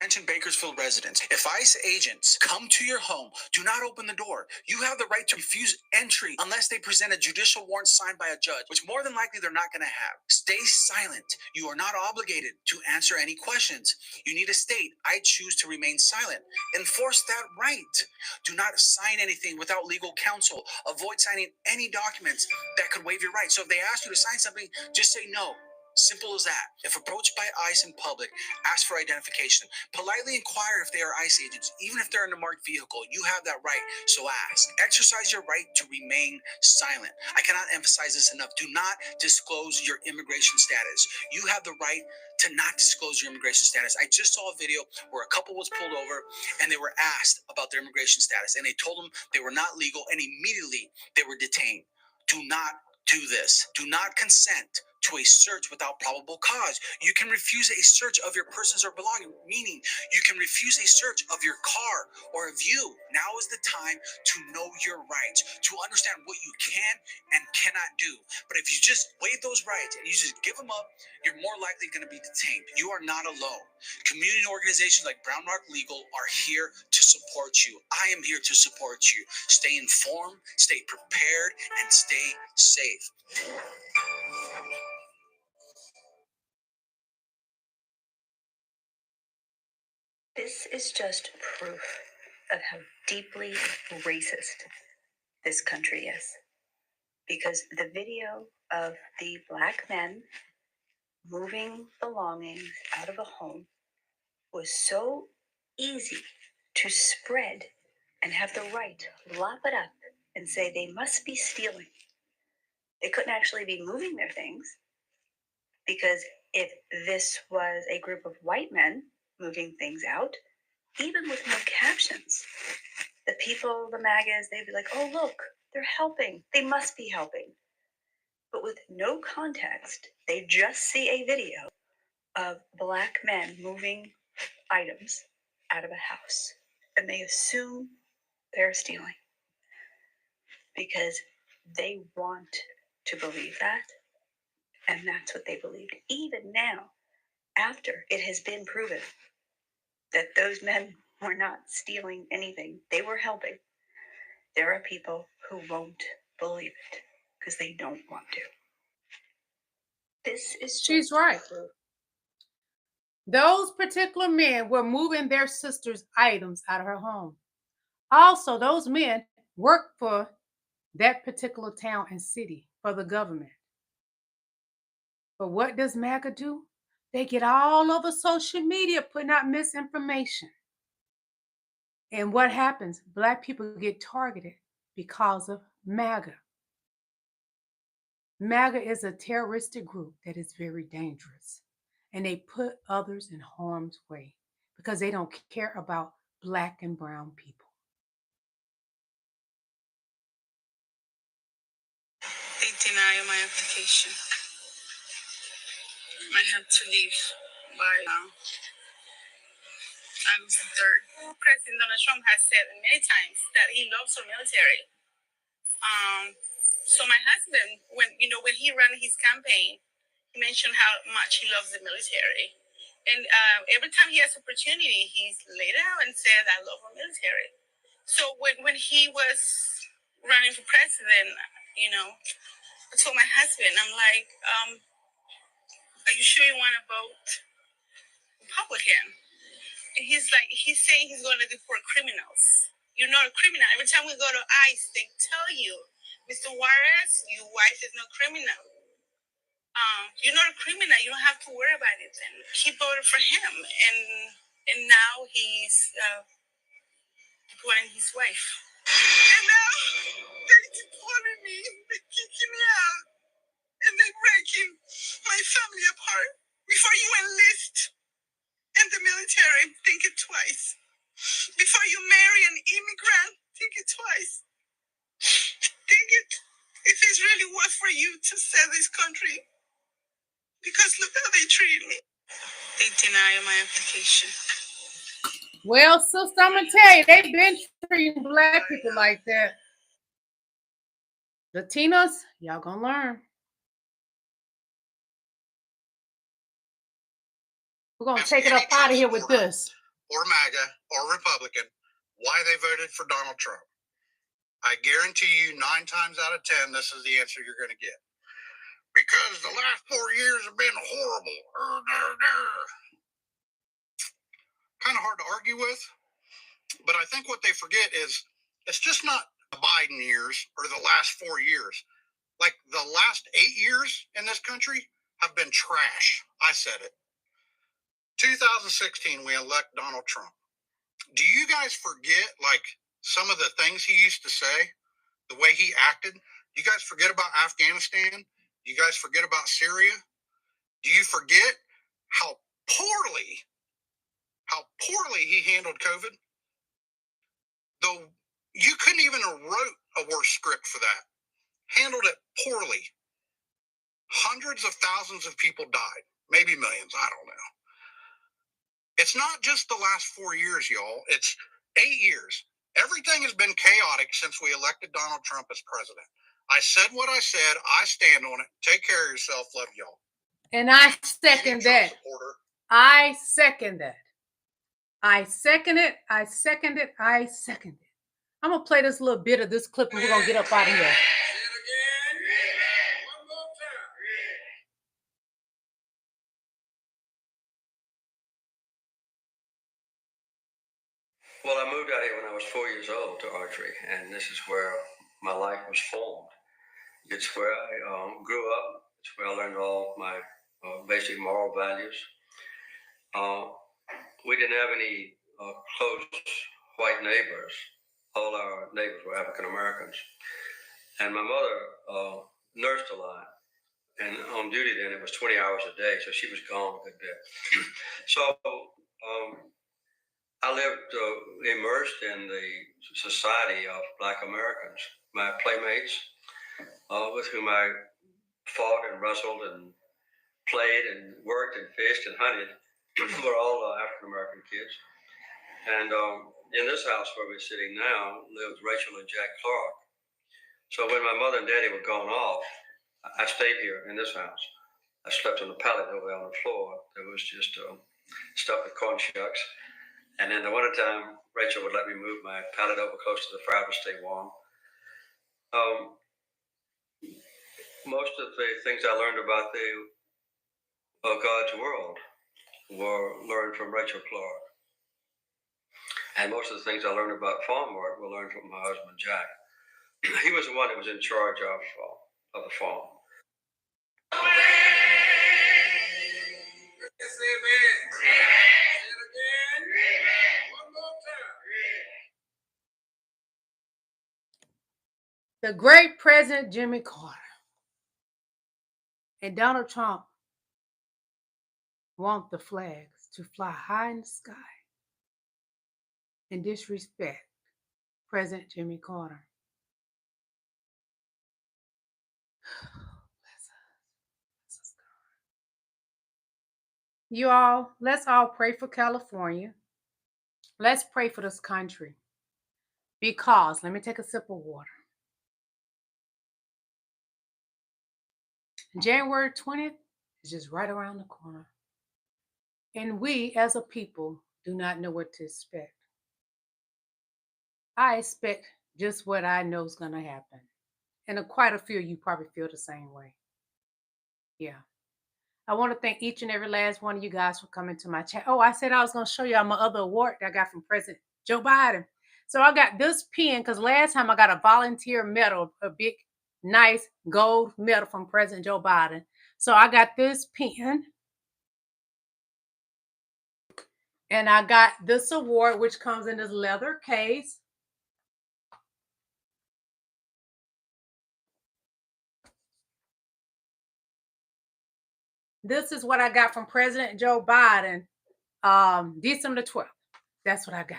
Attention Bakersfield residents, if ICE agents come to your home, do not open the door. You have the right to refuse entry unless they present a judicial warrant signed by a judge, which more than likely they're not going to have. Stay silent. You are not obligated to answer any questions. You need to state, I choose to remain silent. Enforce that right. Do not sign anything without legal counsel. Avoid signing any documents that could waive your rights. So if they ask you to sign something, just say no. Simple as that. If approached by ICE in public, ask for identification. Politely inquire if they are ICE agents, even if they're in a marked vehicle. You have that right, so ask. Exercise your right to remain silent. I cannot emphasize this enough. Do not disclose your immigration status. You have the right to not disclose your immigration status. I just saw a video where a couple was pulled over and they were asked about their immigration status, and they told them they were not legal, and immediately they were detained. Do not do this. Do not consent to a search without probable cause. You can refuse a search of your persons or belongings, meaning you can refuse a search of your car or of you. Now is the time to know your rights, to understand what you can and cannot do. But if you just waive those rights and you just give them up, you're more likely going to be detained. You are not alone. Community organizations like Brown Rock Legal are here to support you. I am here to support you. Stay informed, stay prepared, and stay safe. This is just proof of how deeply racist this country is. Because the video of the black men moving belongings out of a home was so easy to spread and have the right to lop it up and say they must be stealing. They couldn't actually be moving their things, because if this was a group of white men moving things out, even with no captions, the people, the magas, they'd be like, oh, look, they're helping. They must be helping. But with no context, they just see a video of black men moving items out of a house, and they assume they're stealing because they want to believe that, and that's what they believed. Even now, after it has been proven that those men were not stealing anything, they were helping, there are people who won't believe it because they don't want to. This is She's right. Those particular men were moving their sister's items out of her home. Also, those men worked for that particular town and city, for the government. But what does MAGA do? They get all over social media putting out misinformation. And what happens? Black people get targeted because of MAGA. MAGA is a terroristic group that is very dangerous. And they put others in harm's way because they don't care about black and brown people. deny my application. I have to leave by August 3rd. President Donald Trump has said many times that he loves our military. So my husband, when he ran his campaign, he mentioned how much he loves the military. And every time he has opportunity, he's laid out and said, I love our military. So when he was running for president, I told my husband, I'm like, are you sure you want to vote Republican? And he's saying he's going to deport criminals. You're not a criminal. Every time we go to ICE, they tell you, Mr. Juarez, your wife is no criminal. You're not a criminal. You don't have to worry about it. And he voted for him, and now he's deporting his wife. And now they deported me. They're kicking me out, and they're breaking my family apart. Before you enlist in the military, think it twice. Before you marry an immigrant, think it twice. Think it if it's really worth for you to sell this country. Because look how they treat me. They deny my application. Well, sister, I'm gonna tell you, they've been treating black people like that. Latinos, y'all gonna learn. We're gonna take it up out of here with this. Or MAGA or Republican, why they voted for Donald Trump. I guarantee you 9 times out of 10, this is the answer you're going to get. Because the last 4 years have been horrible. Kind of hard to argue with. But I think what they forget is it's just not the Biden years or the last 4 years. Like the last 8 years in this country have been trash. I said it. 2016, we elect Donald Trump. Do you guys forget like some of the things he used to say, the way he acted? Do you guys forget about Afghanistan? Do you guys forget about Syria? Do you forget how poorly he handled COVID? Though you couldn't even have wrote a worse script for that. Handled it poorly. Hundreds of thousands of people died. Maybe millions, I don't know. It's not just the last 4 years, y'all. It's 8 years. Everything has been chaotic since we elected Donald Trump as president. I said what I said. I stand on it. Take care of yourself. Love y'all. And I second that. I second that. I second it. I second it. I second it. I'm going to play this little bit of this clip and we're going to get up out of here. Well, I moved out here when I was 4 years old to Archery, and this is where my life was formed. It's where I grew up. It's where I learned all my basic moral values. We didn't have any close white neighbors. All our neighbors were African Americans. And my mother nursed a lot. And on duty then, it was 20 hours a day, so she was gone a good bit. So I lived immersed in the society of Black Americans. My playmates, with whom I fought and wrestled and played and worked and fished and hunted, were all African American kids. And in this house where we're sitting now lived Rachel and Jack Clark. So when my mother and daddy were gone off, I stayed here in this house. I slept on the pallet over there on the floor. It was just stuffed with corn shucks. And in the wintertime, Rachel would let me move my pallet over close to the fire to stay warm. Most of the things I learned about God's world were learned from Rachel Clark. And most of the things I learned about farm work were learned from my husband, Jack. He was the one that was in charge of the farm. The great President Jimmy Carter and Donald Trump want the flags to fly high in the sky and disrespect President Jimmy Carter. You all, let's all pray for California. Let's pray for this country. Because, let me take a sip of water. January 20th is just right around the corner. And we, as a people, do not know what to expect. I expect just what I know is going to happen. And quite a few of you probably feel the same way. Yeah. I want to thank each and every last one of you guys for coming to my chat. Oh, I said I was going to show y'all my other award that I got from President Joe Biden. So I got this pen because last time I got a volunteer medal, a big, nice gold medal from President Joe Biden. So I got this pen. And I got this award, which comes in this leather case. This is what I got from President Joe Biden, December 12th. That's what I got.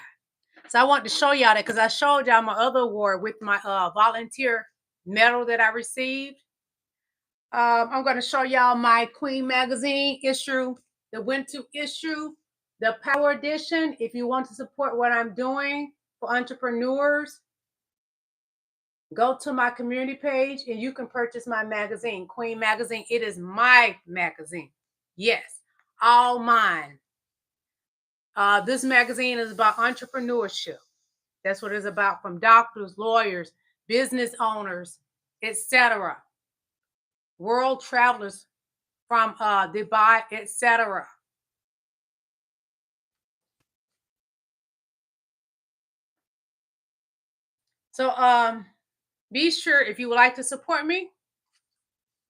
So I want to show y'all that because I showed y'all my other award with my volunteer medal that I received. I'm going to show y'all my Queen magazine issue, the winter issue, the Power Edition. If you want to support what I'm doing for entrepreneurs, go to my community page and you can purchase my magazine, Queen Magazine. It is my magazine. Yes, all mine. This magazine is about entrepreneurship. That's what it's about, from doctors, lawyers, business owners, etc. World travelers from Dubai, etc. So be sure, if you would like to support me,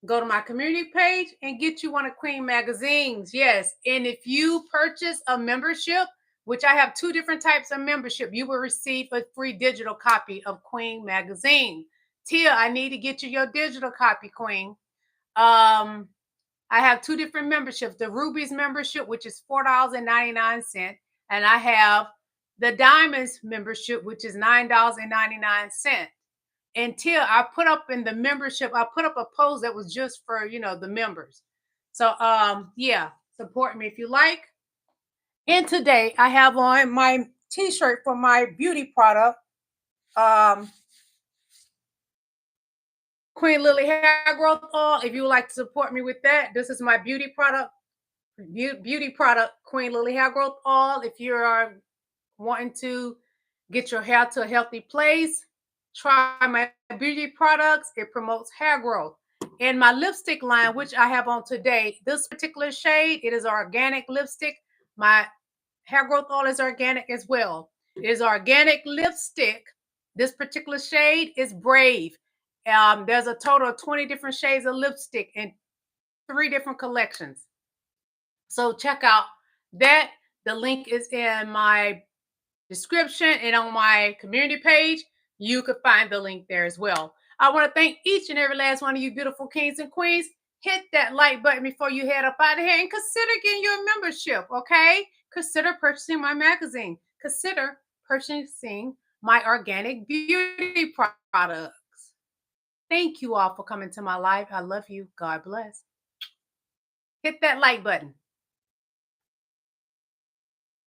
go to my community page and get you one of Queen magazines. Yes. And if you purchase a membership, which I have 2 different types of membership, you will receive a free digital copy of Queen magazine. Tia, I need to get you your digital copy, Queen. I have 2 different memberships. The Rubies membership, which is $4.99. And I have the Diamonds membership, which is $9.99. Until I put up in the membership, I put up a post that was just for, the members. So, yeah, support me if you like. And today I have on my t-shirt for my beauty product, Queen Lillie Hair Growth Oil. If you would like to support me with that, this is my beauty product, Queen Lillie Hair Growth Oil. If you are wanting to get your hair to a healthy place, try my beauty products. It promotes hair growth. And my lipstick line, which I have on today, this particular shade, it is organic lipstick. My hair growth oil is organic as well. It is organic lipstick. This particular shade is Brave. There's a total of 20 different shades of lipstick in 3 different collections. So check out that. The link is in my description and on my community page. You could find the link there as well. I want to thank each and every last one of you beautiful kings and queens. Hit that like button before you head up out of here and consider getting your membership, okay? Consider purchasing my magazine. Consider purchasing my organic beauty products. Thank you all for coming to my live. I love you. God bless. Hit that like button.